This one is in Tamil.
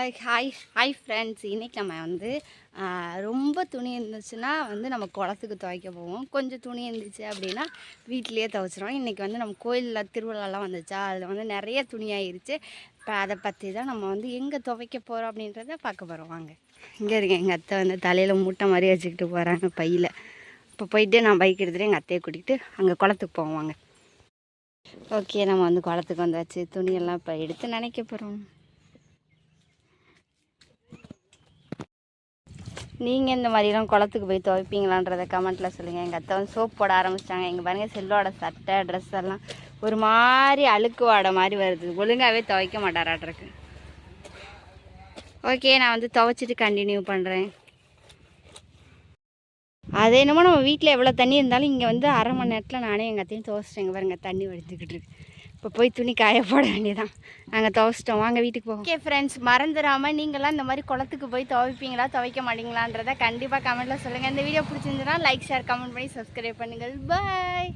Hi friends. இன்றைக்கி நம்ம வந்து ரொம்ப துணி இருந்துச்சுன்னா வந்து நம்ம குளத்துக்கு துவைக்க போவோம். கொஞ்சம் துணி இருந்துச்சு அப்படின்னா வீட்டிலையே துவைச்சிரும். இன்றைக்கி வந்து நம்ம கோயிலில் திருவிழாலாம் வந்துச்சா, அதில் வந்து நிறைய துணி ஆயிடுச்சு. இப்போ அதை பற்றி தான் நம்ம வந்து எங்கே துவைக்க போகிறோம் அப்படின்றத பார்க்க போகிறோம். வாங்க. இங்கே இருக்கேன். எங்கள் அத்தை வந்து தலையில் மூட்டை மாதிரி வச்சுக்கிட்டு போகிறாங்க பையில். இப்போ போயிட்டு நான் பைக் எடுத்துகிட்டு எங்கள் அத்தையை கூட்டிகிட்டு அங்கே குளத்துக்கு போவாங்க. ஓகே, நம்ம வந்து குளத்துக்கு வந்தாச்சு. துணியெல்லாம் இப்போ எடுத்து நினைக்க போகிறோம். நீங்கள் இந்த மாதிரிலாம் குளத்துக்கு போய் துவைப்பீங்களான்றதை கமெண்ட்டில் சொல்லுங்கள். எங்கள் அத்தை வந்து சோப் போட ஆரம்பிச்சிட்டாங்க. எங்கள் பாருங்கள், செல்லோட சட்டை ட்ரெஸ் எல்லாம் ஒரு மாதிரி அழுக்கு வாடை மாதிரி வருது. ஒழுங்காகவே துவைக்க மாட்டாராட்ருக்கு. ஓகே, நான் வந்து துவைச்சிட்டு கண்டினியூ பண்ணுறேன். அது என்னமோ நம்ம வீட்டில் எவ்வளோ தண்ணி இருந்தாலும் இங்கே வந்து அரை மணி நேரத்தில் நானே எங்கள் அத்தையும் துவைச்சிட்டேங்க. பாருங்கள், தண்ணி வடிஞ்சிக்கிட்டு இருக்கு. இப்போ போய் துணி காய போட வேண்டியதான். நாங்கள் துவைச்சிட்டோம். வாங்க வீட்டுக்கு போவோம். ஓகே ஃப்ரெண்ட்ஸ், மறந்துடாமல் நீங்களாம் இந்த மாதிரி குளத்துக்கு போய் துவைப்பீங்களா துவைக்க மாட்டீங்களான்றதை கண்டிப்பாக கமெண்ட்டில் சொல்லுங்கள். இந்த வீடியோ பிடிச்சிருந்துன்னா லைக், ஷேர், கமெண்ட் பண்ணி சப்ஸ்கிரைப் பண்ணுங்கள். பாய்.